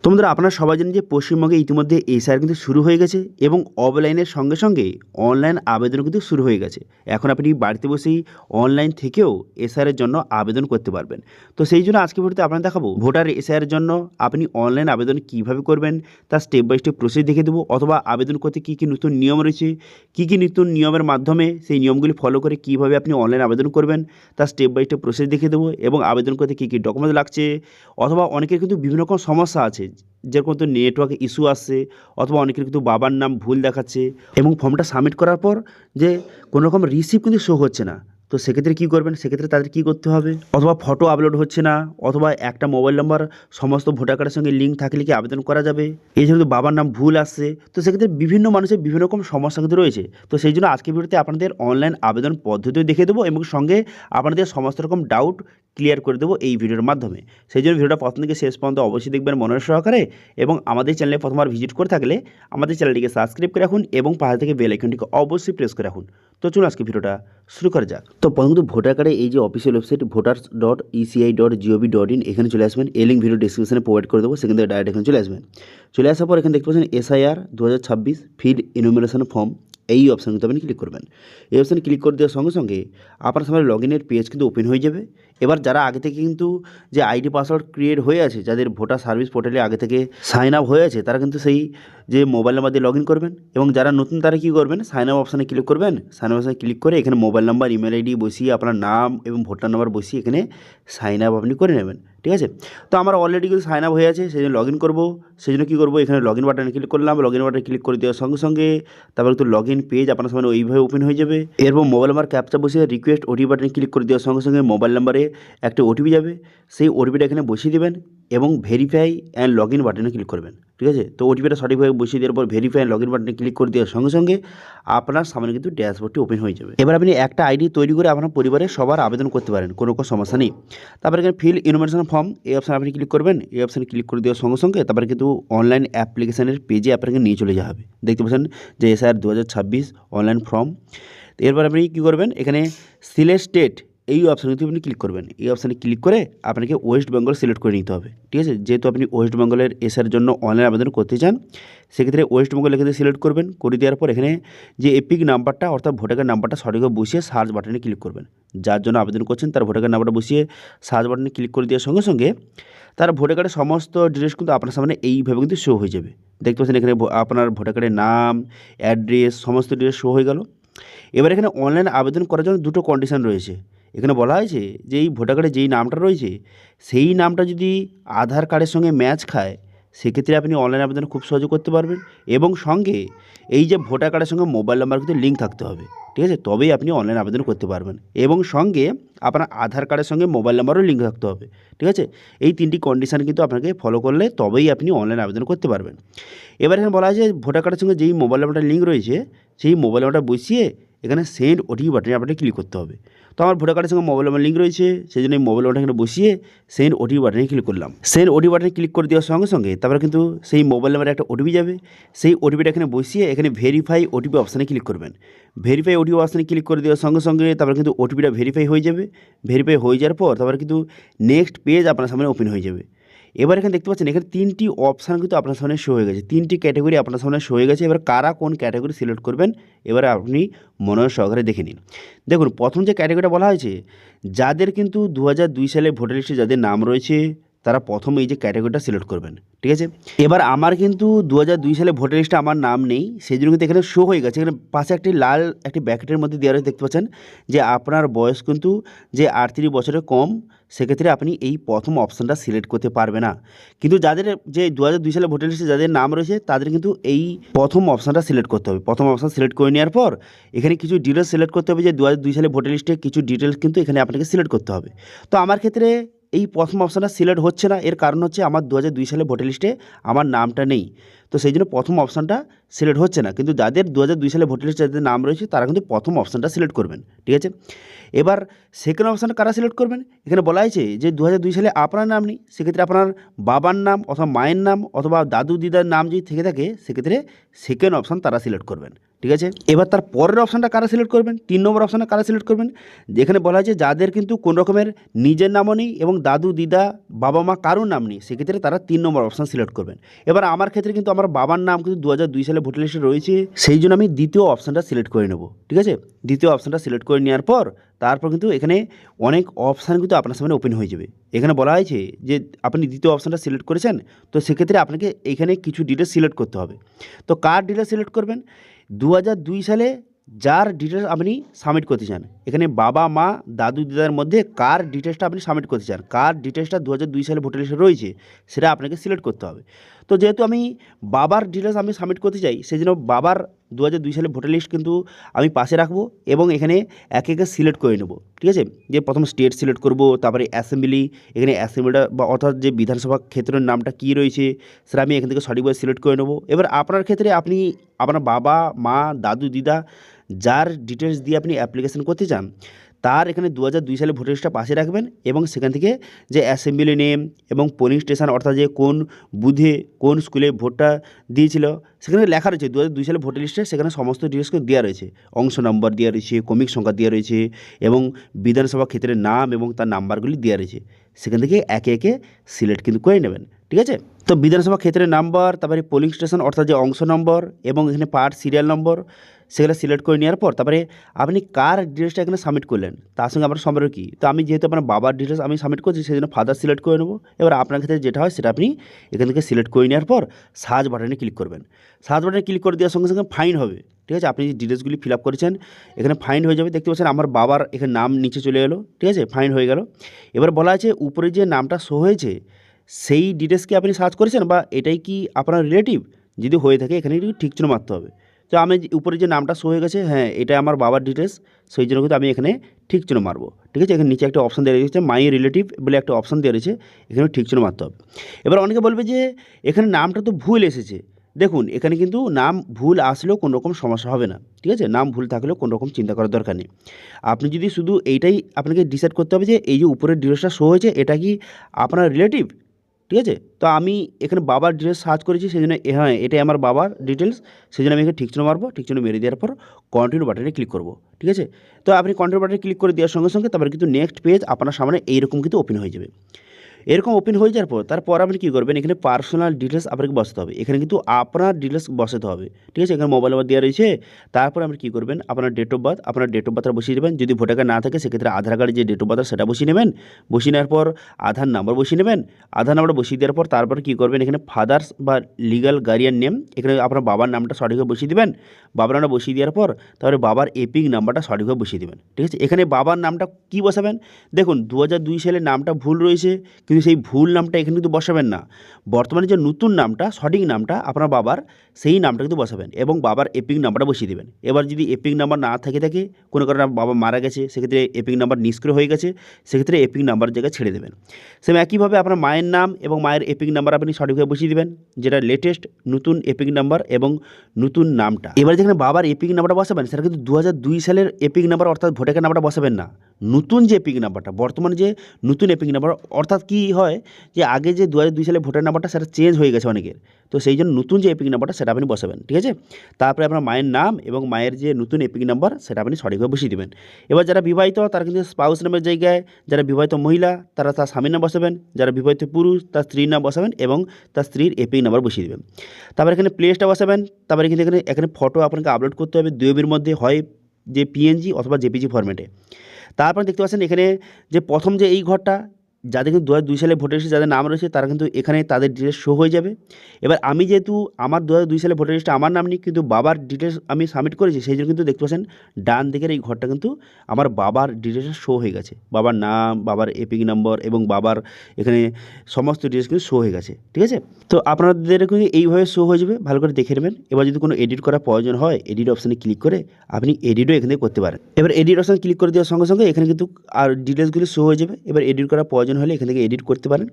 তো বন্ধুরা আপনারা সবাই জানেন যে পশ্চিমবঙ্গে ইতিমধ্যে এসআইআর কিন্তু শুরু হয়ে গেছে এবং অফলাইনের সঙ্গে সঙ্গে অনলাইন আবেদন কিন্তু শুরু হয়ে গেছে। এখন আপনি বাড়িতে বসেই অনলাইন থেকেও এসআইআর এর জন্য আবেদন করতে পারবেন। তো সেই জন্য আজকে ভিডিওতে আপনাদের দেখাবো ভোটার এসআইআর এর জন্য আপনি অনলাইন আবেদন কীভাবে করবেন, তার স্টেপ বাই স্টেপ প্রসেস দেখিয়ে দেবো, অথবা আবেদন করতে কী কী নতুন নিয়ম রয়েছে, কী কী নতুন নিয়মের মাধ্যমে সেই নিয়মগুলি ফলো করে কীভাবে আপনি অনলাইন আবেদন করবেন তার স্টেপ বাই স্টেপ প্রসেস দেখিয়ে দেবো, এবং আবেদন করতে কী কী ডকুমেন্টস লাগছে, অথবা অনেকের কিন্তু বিভিন্ন রকম সমস্যা আছে, যেরকম তো নেটওয়ার্ক ইস্যু আসছে, অথবা অনেকের কিন্তু বাবার নাম ভুল দেখাচ্ছে এবং ফর্মটা সাবমিট করার পর যে কোনো রকম রিসিভ কিন্তু শো হচ্ছে না। তো সেক্ষেত্রে কী করবেন, সেক্ষেত্রে তাদের কী করতে হবে, অথবা ফটো আপলোড হচ্ছে না, অথবা একটা মোবাইল নাম্বার সমস্ত ভোটার কার্ডের সঙ্গে লিঙ্ক থাকলে কি আবেদন করা যাবে, এই জন্য বাবার নাম ভুল আসছে। তো সেক্ষেত্রে বিভিন্ন মানুষের বিভিন্ন রকম সমস্যা কিন্তু রয়েছে। তো সেই জন্য আজকের ভিডিওতে আপনাদের অনলাইন আবেদন পদ্ধতিও দেখিয়ে দেবো এবং সঙ্গে আপনাদের সমস্ত রকম ডাউট ক্লিয়ার করে দেবো এই ভিডিওর মাধ্যমে। সেই জন্য ভিডিওটা প্রথম থেকে শেষ পর্যন্ত অবশ্যই দেখবেন মনোযোগ সহকারে, এবং আমাদের চ্যানেলে প্রথমবার ভিজিট করে থাকলে আমাদের চ্যানেলটিকে সাবস্ক্রাইব করে রাখুন এবং পাশে থেকে বেল আইকনটিকে অবশ্যই প্রেস করে রাখুন। তো চলুন আজকে ভিডিওটা শুরু করা যাক। তো প্রথমত ভোটার কার্ডে এই যে অফিসিয়াল ওয়েবসাইট voters.eci.gov.in এখানে চলে আসবেন। এই লিঙ্ক ভিডিও ডিসক্রিপশনে প্রোভাইড করে দেবো, সেখান থেকে ডাইরেক্ট এখানে চলে আসবেন। চলে আসার পর এখানে দেখতে পাচ্ছেন এসআইআর 2026 ফিল্ড ইনুমিনেশন ফর্ম, এই অপশান কিন্তু আপনি ক্লিক করবেন। এই অপশানে ক্লিক করে দেওয়ার সঙ্গে সঙ্গে আপনার সামনে লগ ইনের পেজ কিন্তু ওপেন হয়ে যাবে। এবার যারা আগে থেকে কিন্তু যে আইডি পাসওয়ার্ড ক্রিয়েট হয়ে আছে, যাদের ভোটার সার্ভিস পোর্টালে আগে থেকে সাইন আপ হয়ে আছে, তারা কিন্তু সেই যে মোবাইল নাম্বার দিয়ে লগ ইন করবেন, এবং যারা নতুন তারা কী করবেন, সাইন আপ অপশানে ক্লিক করবেন। সাইন আপ অপশানে ক্লিক করে এখানে মোবাইল নাম্বার, ইমেল আইডি বসিয়ে আপনার নাম এবং ভোটার নাম্বার বসিয়ে এখানে সাইন আপ আপনি করে নেবেন। ঠিক আছে, তো আমার অলরেডি কিন্তু সাইন আপ হয়ে আছে, সেই জন্য লগ ইন করবো। সেই জন্য কী করবো, এখানে লগ ইন বাটনে ক্লিক করলাম। লগ ইন বাটনে ক্লিক করে দেওয়ার সঙ্গে সঙ্গে তারপর কিন্তু লগ ইন পেজ আপনার সামনে ওইভাবে ওপেন হয়ে যাবে। এরপর মোবাইল নাম্বার ক্যাপচা বসিয়ে রিকোয়েস্ট ওটিপি বাটনে ক্লিক করে দেওয়ার সঙ্গে সঙ্গে মোবাইল নাম্বারে একটা ওটিপি যাবে, সেই ওটিপিটা এখানে বসিয়ে দেবেন এবং ভেরিফাই অ্যান্ড লগ ইন বাটনে ক্লিক করবেন। ঠিক আছে, তো ওটিপিটা সঠিকভাবে বসিয়ে দেওয়ার পর ভেরিফাই অ্যান্ড লগ ইন বাটনে ক্লিক করে দেওয়ার সঙ্গে সঙ্গে আপনার সামনে কিন্তু ড্যাশবোর্ডটি ওপেন হয়ে যাবে। এবার আপনি একটা আইডি তৈরি করে আপনার পরিবারের সবার আবেদন করতে পারেন, কোনো সমস্যা নেই। তারপরে এখানে ফিল ইনফরমেশন ফর্ম, এই অপশানে আপনি ক্লিক করবেন। এই অপশানে ক্লিক করে দেওয়ার সঙ্গে সঙ্গে তারপরে কিন্তু অনলাইন অ্যাপ্লিকেশনের পেজে আপনাকে নিয়ে চলে যাওয়া হবে। দেখতে পাচ্ছেন যে এসআইআর 2026 অনলাইন ফর্ম। এরপর আপনি কী করবেন, এখানে সিলেক্ট স্টেট এই অপশানে কিন্তু আপনি ক্লিক করবেন। এই অপশানে ক্লিক করে আপনাকে ওয়েস্ট বেঙ্গল সিলেক্ট করে নিতে হবে। ঠিক আছে, যেহেতু আপনি ওয়েস্ট বেঙ্গলের এসআইআর জন্য অনলাইন আবেদন করতে চান, সেক্ষেত্রে ওয়েস্ট বেঙ্গল এখানে সিলেক্ট করবেন। করে দেওয়ার পর এখানে যে এপিক নাম্বারটা অর্থাৎ ভোটার কার্ড নাম্বারটা সঠিকভাবে বসিয়ে সার্চ বাটনে ক্লিক করবেন। যার জন্য আবেদন করছেন তার ভোটার কার্ড নাম্বারটা বসিয়ে সার্চ বাটনে ক্লিক করে দেওয়ার সঙ্গে সঙ্গে তার ভোটার কার্ডের সমস্ত ডিটেলস কিন্তু আপনার সামনে এইভাবে কিন্তু শো হয়ে যাবে। দেখতে পাচ্ছেন এখানে আপনার ভোটার কার্ডের নাম, অ্যাড্রেস, সমস্ত ডিটেলস শো হয়ে গেল। এবার এখানে অনলাইন আবেদন করার জন্য দুটো কন্ডিশন রয়েছে। এখানে বলা হয়েছে যে এই ভোটার কার্ডে যেই নামটা রয়েছে সেই নামটা যদি আধার কার্ডের সঙ্গে ম্যাচ খায়, সেক্ষেত্রে আপনি অনলাইন আবেদন খুব সহজে করতে পারবেন, এবং সঙ্গে এই যে ভোটার কার্ডের সঙ্গে মোবাইল নাম্বার কিন্তু লিঙ্ক থাকতে হবে। ঠিক আছে, তবেই আপনি অনলাইন আবেদন করতে পারবেন, এবং সঙ্গে আপনার আধার কার্ডের সঙ্গে মোবাইল নাম্বারও লিঙ্ক থাকতে হবে। ঠিক আছে, এই তিনটি কন্ডিশান কিন্তু আপনাকে ফলো করলে তবেই আপনি অনলাইন আবেদন করতে পারবেন। এবার এখানে বলা আছে ভোটার কার্ডের সঙ্গে যেই মোবাইল নাম্বারটা লিঙ্ক রয়েছে সেই মোবাইল নাম্বারটা বসিয়ে এখানে সেন্ড ওটিপি বাটনে আপনাকে ক্লিক করতে হবে। তো আমার ভোটার কার্ডের সঙ্গে মোবাইল নাম্বার লিঙ্ক রয়েছে, সেই জন্য এই মোবাইল নাম্বারটা এখানে বসিয়ে সেন্ড ওটিপি বাটনে ক্লিক করলাম। সেন্ড ওটিপি বাটনে ক্লিক করে দেওয়ার সঙ্গে সঙ্গে তারপরে কিন্তু সেই মোবাইল নাম্বারে একটা ওটিপি যাবে, সেই ওটিপিটা এখানে বসিয়ে এখানে ভেরিফাই ওটিপি অপশানে ক্লিক করবেন। ভেরিফাই ওটিপি অপশানে ক্লিক করে দেওয়ার সঙ্গে সঙ্গে তারপরে কিন্তু ওটিপিটা ভেরিফাই হয়ে যাবে। ভেরিফাই হয়ে যাওয়ার পর তারপরে কিন্তু নেক্সট পেজ আপনার সামনে ওপেন হয়ে যাবে। এবার এখানে দেখতে পাচ্ছেন এখানে তিনটি অপশান কিন্তু আপনার সামনে শো হয়ে গেছে, তিনটি ক্যাটাগরি আপনার সামনে শো হয়ে গেছে। এবার কারা কোন ক্যাটাগরি সিলেক্ট করবেন এবারে আপনি মনোযোগ সহকারে দেখে নিন। দেখুন, প্রথম যে ক্যাটাগরিটা বলা হয়েছে, যাদের কিন্তু 2002 সালে ভোটার লিস্টে যাদের নাম রয়েছে তারা প্রথম এই যে ক্যাটাগরিটা সিলেক্ট করবেন। ঠিক আছে, এবার আমার কিন্তু 2002 সালে ভোটার লিস্টে আমার নাম নেই, সেই জন্য কিন্তু এখানে শো হয়ে গেছে। এখানে পাশে একটি লাল একটি ব্র্যাকেটের মধ্যে দেওয়া রয়েছে, দেখতে পাচ্ছেন যে আপনার বয়স কিন্তু যে 38 বছরের কম, সেক্ষেত্রে আপনি এই প্রথম অপশানটা সিলেক্ট করতে পারবে না। কিন্তু যাদের যে 2002 সালে ভোটার লিস্টে যাদের নাম রয়েছে তাদের কিন্তু এই প্রথম অপশানটা সিলেক্ট করতে হবে। প্রথম অপশান সিলেক্ট করে নেওয়ার পর এখানে কিছু ডিটেলস সিলেক্ট করতে হবে, যে 2002 সালে ভোটার লিস্টে কিছু ডিটেলস কিন্তু এখানে আপনাকে সিলেক্ট করতে হবে। তো আমার ক্ষেত্রে এই প্রথম অপশানটা সিলেক্ট হচ্ছে না, এর কারণ হচ্ছে আমার 2002 সালে ভোটার লিস্টে আমার নামটা নেই, তো সেই জন্য প্রথম অপশানটা সিলেক্ট হচ্ছে না। কিন্তু যাদের 2002 সালে ভোটার লিস্টে যাদের নাম রয়েছে তারা কিন্তু প্রথম অপশানটা সিলেক্ট করবেন। ঠিক আছে, এবার সেকেন্ড অপশানটা কারা সিলেক্ট করবেন, এখানে বলা হয়েছে যে 2002 সালে আপনার নাম নেই, সেক্ষেত্রে আপনার বাবার নাম অথবা মায়ের নাম অথবা দাদু দিদার নাম যদি থেকে থাকে, সেক্ষেত্রে সেকেন্ড অপশান তারা সিলেক্ট করবেন। ঠিক আছে। এবার তার পরের অপশানটা কারা সিলেক্ট করবেন, 3 নম্বর অপশানটা কারা সিলেক্ট করবেন, যেখানে বলা হয়েছে যাদের কিন্তু কোনো রকমের নিজের নামও নেই এবং দাদু দিদা বাবা মা কারোর নাম নেই, সেক্ষেত্রে তারা 3 নম্বর অপশান সিলেক্ট করবেন। এবার আমার ক্ষেত্রে কিন্তু আমার বাবার নাম কিন্তু 2002 সালে ভোটার লিস্টে রয়েছে, সেই জন্য আমি দ্বিতীয় অপশানটা সিলেক্ট করে নেব। ঠিক আছে, দ্বিতীয় অপশানটা সিলেক্ট করে নেওয়ার পর তারপর কিন্তু এখানে অনেক অপশান কিন্তু আপনার সামনে ওপেন হয়ে যাবে। এখানে বলা হয়েছে যে আপনি দ্বিতীয় অপশানটা সিলেক্ট করেছেন, তো সেক্ষেত্রে আপনাকে এখানে কিছু ডিটেলস সিলেক্ট করতে হবে। তো কার ডিটেলস সিলেক্ট করবেন, 2002 সালে যার ডিটেলস আপনি সাবমিট করতে চান, এখানে বাবা মা দাদু দিদার মধ্যে কার ডিটেলসটা আপনি সাবমিট করতে চান, কার ডিটেলসটা 2002 সালে ভোটার লিস্টে রয়েছে সেটা আপনাকে সিলেক্ট করতে হবে। তো যেহেতু আমি বাবার ডিটেলস আমি সাবমিট করতে চাই, সেই জন্য বাবার 2002 সালে ভোটার লিস্ট কিন্তু আমি পাশে রাখবো এবং এখানে একে একে সিলেক্ট করে নেব। ঠিক আছে, যে প্রথম স্টেট সিলেক্ট করব, তারপরে অ্যাসেম্বলি, এখানে অ্যাসেম্বলিটা বা অর্থাৎ যে বিধানসভা ক্ষেত্রের নামটা কী রয়েছে সেটা আমি এখান থেকে সঠিকভাবে সিলেক্ট করে নেব। এবার আপনার ক্ষেত্রে আপনি আপনার বাবা মা দাদু দিদা যার ডিটেলস দিয়ে আপনি অ্যাপ্লিকেশন করতে চান তার এখানে 2002 সালে ভোটার লিস্টটা পাশে রাখবেন এবং সেখান থেকে যে অ্যাসেম্বলি নেম এবং পোলিং স্টেশন অর্থাৎ যে কোন বুথে কোন স্কুলে ভোটটা দিয়েছিল সেখানে লেখা রয়েছে 2002 সালে ভোটার লিস্টে, সেখানে সমস্ত ডিটেলস দেওয়া রয়েছে, অংশ নম্বর দেওয়া রয়েছে, ক্রমিক সংখ্যা দেওয়া রয়েছে এবং বিধানসভা ক্ষেত্রের নাম এবং তার নাম্বারগুলি দেওয়া রয়েছে। সেখান থেকে একে একে সিলেক্ট কিন্তু করে নেবেন। ঠিক আছে, তো বিধানসভা ক্ষেত্রের নাম্বার, তারপরে পোলিং স্টেশন অর্থাৎ যে অংশ নম্বর এবং এখানে পার্ট সিরিয়াল নম্বর সেগুলো সিলেক্ট করে নেওয়ার পর তারপরে আপনি কার ডিটেলসটা এখানে সাবমিট করলেন তার সঙ্গে আপনার সম্পর্ক কী। তো আমি যেহেতু আপনার বাবার ডিটেলস আমি সাবমিট করছি সেই জন্য ফাদার সিলেক্ট করে নেবো। এবার আপনার ক্ষেত্রে যেটা হয় সেটা আপনি এখান থেকে সিলেক্ট করে নেওয়ার পর সার্চ বাটনে ক্লিক করবেন। সার্চ বাটনে ক্লিক করে দেওয়ার সঙ্গে সঙ্গে ফাইন হবে। ঠিক আছে, আপনি যে ডিটেলসগুলি ফিল আপ করেছেন এখানে ফাইন হয়ে যাবে। দেখতে পাচ্ছেন আমার বাবার এখানে নাম নিচে চলে এলো। ঠিক আছে, ফাইন হয়ে গেল। এবার বলা আছে উপরে যে নামটা শো হয়েছে সেই ডিটেলস কি আপনি সার্চ করেছেন বা এটাই কি আপনার রিলেটিভ, যদি হয়ে থাকে এখানে একটু ঠিক চিহ্ন মারতে হবে। তো আমি উপরে যে নামটা শো হয়ে গেছে, হ্যাঁ এটা আমার বাবার ডিটেলস, সেই জন্য কিন্তু আমি এখানে ঠিক চিহ্ন মারবো। ঠিক আছে, এখানে নিচে একটা অপশান দেওয়া রয়েছে মাই রিলেটিভ বলে একটা অপশান দেওয়া রয়েছে, এখানে ঠিক চিহ্ন মারতে হবে। এবার অনেকে বলবে যে এখানে নামটা তো ভুল এসেছে। দেখুন এখানে কিন্তু নাম ভুল আসলেও কোনো রকম সমস্যা হবে না। ঠিক আছে, নাম ভুল থাকলেও কোনো রকম চিন্তা করার দরকার নেই। আপনি যদি শুধু এইটাই আপনাকে ডিসাইড করতে হবে যে এই যে উপরের ডিটেলসটা শো হয়েছে এটা কি আপনার রিলেটিভ। ঠিক আছে, তো আমি এখানে বাবার ডিটেলস সার্চ করেছি সেই জন্য হ্যাঁ এটাই আমার বাবার ডিটেলস, সেই জন্য আমি এখানে ঠিক চিহ্ন মারবো। ঠিক চিহ্ন মেরে দেওয়ার পর কন্টিনিউ বাটনে ক্লিক করবো। ঠিক আছে, তো আপনি কন্টিনিউ বাটনে ক্লিক করে দেওয়ার সঙ্গে সঙ্গে তারপরে কিন্তু নেক্সট পেজ আপনার সামনে এইরকম কিন্তু ওপেন হয়ে যাবে। এরকম ওপেন হয়ে যাওয়ার পর তারপর আপনি কী করবেন, এখানে পার্সোনাল ডিটেলস আপনাকে বসাতে হবে। এখানে কিন্তু আপনার ডিটেলস বসাতে হবে। ঠিক আছে, এখানে মোবাইল নাম্বার দেওয়া রয়েছে। তারপর আপনি কী করবেন, আপনার ডেট অফ বার্থ, আপনার ডেট অফ বার্থটা বসিয়ে দেবেন। যদি ভোটার কার্ড না থাকে সেক্ষেত্রে আধার কার্ডে যে ডেট অফ বার্থ সেটা বসিয়ে নেবেন। বসিয়ে নেওয়ার পর আধার নাম্বার বসিয়ে নেবেন। আধার নাম্বার বসিয়ে দেওয়ার পর তারপর কী করবেন, এখানে ফাদার্স বা লিগাল গার্ডিয়ান নেম, এখানে আপনার বাবার নামটা সঠিকভাবে বসিয়ে দেবেন। বাবার নামটা বসিয়ে দেওয়ার পর তারপরে বাবার এপিক নাম্বারটা সঠিকভাবে বসিয়ে দেবেন। ঠিক আছে, এখানে বাবার নামটা কী বসাবেন, দেখুন 2002 সালে নামটা ভুল রয়েছে কিন্তু সেই ভুল নামটা এখানে কিন্তু বসাবেন না। বর্তমানে যে নতুন নামটা সঠিক নামটা আপনার বাবার সেই নামটা কিন্তু বসাবেন এবং বাবার এপিক নাম্বারটা বসিয়ে দেবেন। এবার যদি এপিক নাম্বার না থাকে কোনো কারণে বাবা মারা গেছে সেক্ষেত্রে এপিক নাম্বার নিষ্ক্রিয় হয়ে গেছে, সেক্ষেত্রে এপিক নাম্বার জায়গায় ছেড়ে দেবেন। সেম একইভাবে আপনার মায়ের নাম এবং মায়ের এপিক নাম্বার আপনি সঠিকভাবে বসিয়ে দেবেন, যেটা লেটেস্ট নতুন এপিক নাম্বার এবং নতুন নামটা। এবার যেখানে বাবার এপিক নাম্বারটা বসাবেন সেটা কিন্তু 2002 সালের এপিক নাম্বার অর্থাৎ ভোটার কার্ড নাম্বারটা বসাবেন না, নতুন যে এপিক নাম্বারটা বর্তমানে যে নতুন এপিক নাম্বার। অর্থাৎ কী হয় যে আগে যে 2002 সালে ভোটার নাম্বারটা সেটা চেঞ্জ হয়ে গেছে অনেকের, তো সেই জন্য নতুন যে এপিক নাম্বারটা সেটা আপনি বসাবেন। ঠিক আছে, তারপরে আপনার মায়ের নাম এবং মায়ের যে নতুন এপিক নাম্বার সেটা আপনি সঠিকভাবে বসিয়ে দেবেন। এবার যারা বিবাহিত তারা কিন্তু স্পাউস নামের জায়গায়, যারা বিবাহিত মহিলা তারা তার স্বামীর নাম বসাবেন, যারা বিবাহিত পুরুষ তার স্ত্রীর নাম বসাবেন এবং তার স্ত্রীর এপিক নাম্বার বসিয়ে দেবেন। তারপরে এখানে প্লেসটা বসাবেন। তারপরে কিন্তু এখানে ফটো আপনাকে আপলোড করতে হবে দুয়ের মধ্যে, হয় যে পিএনজি অথবা জেপিজি ফরম্যাটে। তারপর দেখতে পাচ্ছেন এখানে যে প্রথম যে এই ঘরটা যাদের কিন্তু 2002 সালে ভোটার লিস্টে যাদের নাম রয়েছে তারা কিন্তু এখানে তাদের ডিটেলস শো হয়ে যাবে। এবার আমি যেহেতু আমার 2002 সালে ভোটার লিস্টে আমার নাম নেই কিন্তু বাবার ডিটেলস আমি সাবমিট করেছি, সেই জন্য কিন্তু দেখতে পাচ্ছেন ডান দিকের এই ঘরটা কিন্তু আমার বাবার ডিটেলস শো হয়ে গেছে। বাবার নাম, বাবার এপিক নম্বর এবং বাবার এখানে সমস্ত ডিটেলস কিন্তু শো হয়ে গেছে। ঠিক আছে, তো আপনাদের কিন্তু এইভাবে শো হয়ে যাবে, ভালো করে দেখে নেবেন। এবার যদি কোনো এডিট করার প্রয়োজন হয় এডিট অপশানে ক্লিক করে আপনি এডিটও এখানে করতে পারেন। এবার এডিট অপশানে ক্লিক করে দেওয়ার সঙ্গে সঙ্গে এখানে কিন্তু আর ডিটেলসগুলি শো হয়ে যাবে। এবার এডিট করার প্রয়োজন হলে এখান থেকে এডিট করতে পারেন।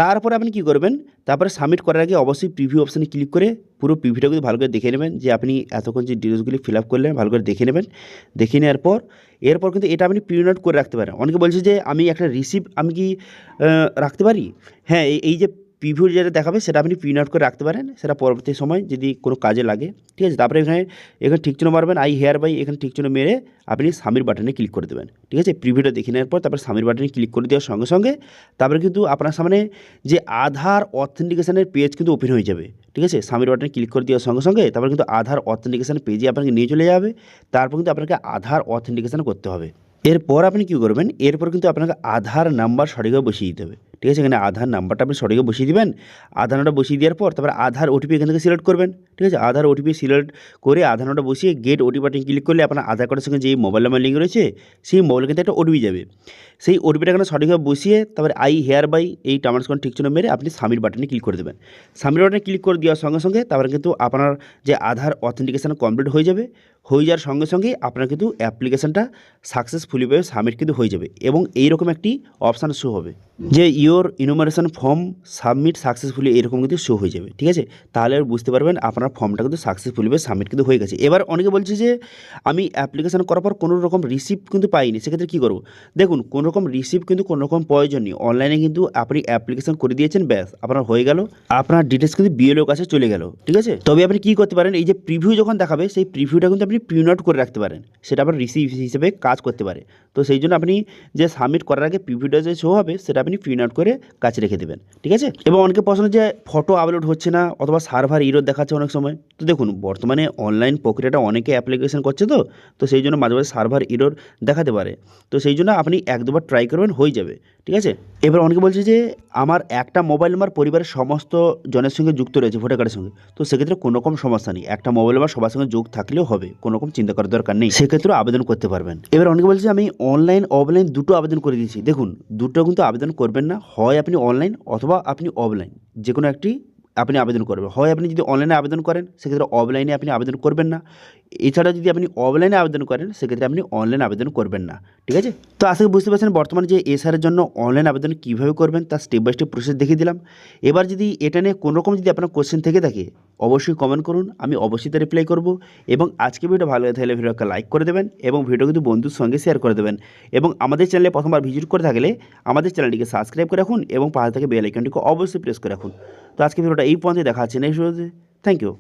তারপরে আপনি কী করবেন, তারপরে সাবমিট করার আগে অবশ্যই প্রিভিউ অপশানে ক্লিক করে পুরো প্রিভিউটা কিন্তু ভালো করে দেখে নেবেন যে আপনি এতক্ষণ যে ডিটেলসগুলি ফিল আপ করলেন ভালো করে দেখে নেবেন। দেখে নেওয়ার পর এরপর কিন্তু এটা আপনি প্রিন্ট আউট করে রাখতে পারেন। অনেকে বলছে যে আমি একটা রিসিপ্ট আমি কি রাখতে পারি, হ্যাঁ এই যে প্রিভিউ যেটা দেখাবে সেটা আপনি প্রিন্ট আউট করে রাখতে পারেন, সেটা পরবর্তী সময় যদি কোনো কাজে লাগে, ঠিক আছে। তারপরে এখানে ঠিক চিহ্ন মারবেন, আই হেয়ার বাই এখানে ঠিক চিহ্ন মেরে আপনি সাবমিট বাটনে ক্লিক করে দেবেন, ঠিক আছে। প্রিভিউটা দেখে নেওয়ার পর তারপর সাবমিট বাটনে ক্লিক করে দেওয়ার সঙ্গে সঙ্গে তারপরে কিন্তু আপনার সামনে যে আধার অথেন্টিকেশনের পেজ কিন্তু ওপেন হয়ে যাবে, ঠিক আছে। সাবমিট বাটনে ক্লিক করে দেওয়ার সঙ্গে সঙ্গে তারপর কিন্তু আধার অথেন্টিকেশন পেজে আপনাকে নিয়ে চলে যাবে। তারপর কিন্তু আপনাকে আধার অথেন্টিকেশন করতে হবে। এরপর আপনি কী করবেন, এরপর কিন্তু আপনাকে আধার নাম্বার সঠিকভাবে বসিয়ে দিতে হবে, ঠিক আছে। এখানে আধার নাম্বারটা আপনি সঠিকভাবে বসিয়ে দিবেন। আধার নাম্বারটা বসিয়ে দেওয়ার পর তারপরে আধার ওটিপি এখান থেকে সিলেক্ট করবেন, ঠিক আছে। আধার ওটিপি সিলেক্ট করে আধার নাম্বারটা বসিয়ে গেট ওটিপি বাটনে ক্লিক করলে আপনার আধার কার্ডের সঙ্গে যেই মোবাইল নাম্বার লিঙ্ক রয়েছে সেই মোবাইলে কিন্তু একটা ওটিপি যাবে। সেই ওটিপিটা এখানে সঠিকভাবে বসিয়ে তারপরে আই হেয়ার বাই এই টার্মস কন্ডিশন ঠিক চিহ্ন মেরে আপনি সাবমিট বাটনে ক্লিক করে দেবেন। সাবমিট বাটনে ক্লিক করে দেওয়ার সঙ্গে সঙ্গে তারপরে কিন্তু আপনার যে আধার অথেন্টিকেশন কমপ্লিট হয়ে যাবে। হয়ে যাওয়ার সঙ্গে সঙ্গেই আপনার কিন্তু অ্যাপ্লিকেশনটা সাকসেসফুলিভাবে সাবমিট কিন্তু হয়ে যাবে এবং এইরকম একটি অপশান শো হবে যে your enumeration form submit successfully, এরকম কিন্তু শো হয়ে যাবে, ঠিক আছে। তাহলে বুঝতে পারবেন আপনার ফর্মটা কিন্তু সাকসেসফুলিভাবে সাবমিট কিন্তু হয়ে গেছে। এবার অনেকে বলছে যে আমি অ্যাপ্লিকেশন করার পর কোনো রকম রিসিপ্ট কিন্তু পাইনি, সেক্ষেত্রে কী করবো? দেখুন, কোনো রকম রিসিপ্ট কিন্তু কোনো রকম প্রয়োজন নেই। অনলাইনে কিন্তু আপনি অ্যাপ্লিকেশন করে দিয়েছেন, ব্যাস আপনার হয়ে গেল, আপনার ডিটেলস কিন্তু বিএলওর কাছে চলে গেল, ঠিক আছে। তবে আপনি কী করতে পারেন, এই যে প্রিভিউ যখন দেখাবে সেই প্রিভিউটা কিন্তু আপনি প্রিন্ট আউট করে রাখতে পারেন, সেটা আপনার রিসিভ হিসেবে কাজ করতে পারে। তো সেই জন্য আপনি যে সাবমিট করার আগে প্রিভিউটা যে শো হবে সেটা আপনি প্রিন্ট আউট করে কাছে রেখে দেবেন, ঠিক আছে। এবং অনেকে প্রশ্ন যে ফটো আপলোড হচ্ছে না অথবা সার্ভার ইরর দেখাচ্ছে অনেক সময়। তো দেখুন, বর্তমানে অনলাইন প্রক্রিয়াটা অনেকে অ্যাপ্লিকেশন করছে, তো সেই জন্য মাঝে মাঝে সার্ভার ইরর দেখাতে পারে। তো সেই জন্য আপনি এক দুবার ট্রাই করবেন, হয়ে যাবে, ঠিক আছে। এবার অনেকে বলছে যে আমার একটা মোবাইল নাম্বার পরিবারের সমস্ত জনের সঙ্গে যুক্ত রয়েছে ভোটার কার্ডের সঙ্গে, তো সেক্ষেত্রে কোনো রকম সমস্যা নেই, একটা মোবাইল নাম্বার সবার সঙ্গে যোগ থাকলেও হবে, কোনো রকম চিন্তা করার দরকার নেই, সেক্ষেত্রেও আবেদন করতে পারবেন। এবার অনেকে বলছে আমি অনলাইন অফলাইন দুটো আবেদন করে দিয়েছি। দেখুন, দুটো কিন্তু আবেদন করবেন না, হয় আপনি অনলাইন অথবা আপনি অফলাইন, যে কোনো একটি আপনি আবেদন করবেন। হয় আপনি যদি অনলাইনে আবেদন করেন সেক্ষেত্রে অফলাইনে আপনি আবেদন করবেন না, এছাড়া যদি আপনি অফলাইনে আবেদন করেন সেক্ষেত্রে আপনি অনলাইন আবেদন করবেন না, ঠিক আছে। তো আজকে বুঝতে পারছেন বর্তমানে যে এসআরের জন্য অনলাইন আবেদন কীভাবে করবেন তার স্টেপ বাই স্টেপ প্রসেস দেখিয়ে দিলাম। এবার যদি এটা নিয়ে কোনো রকম যদি আপনার কোশ্চেন থেকে থাকে অবশ্যই কমেন্ট করুন, আমি অবশ্যই তার রিপ্লাই করব। এবং আজকে ভিডিও ভালো লাগে থাকলে ভিডিওকে লাইক করে দেবেন এবং ভিডিও কিন্তু বন্ধুর সঙ্গে শেয়ার করে দেবেন। এবং আমাদের চ্যানেলে প্রথমবার ভিজিট করে থাকলে আমাদের চ্যানেলটিকে সাবস্ক্রাইব করে রাখুন এবং পাশে থেকে বেল আইকনটিকে অবশ্যই প্রেস করে রাখুন। তো আজকে ভিডিওটা এই পর্যন্ত দেখা হচ্ছে নেক্সট ভিডিওতে। Thank you.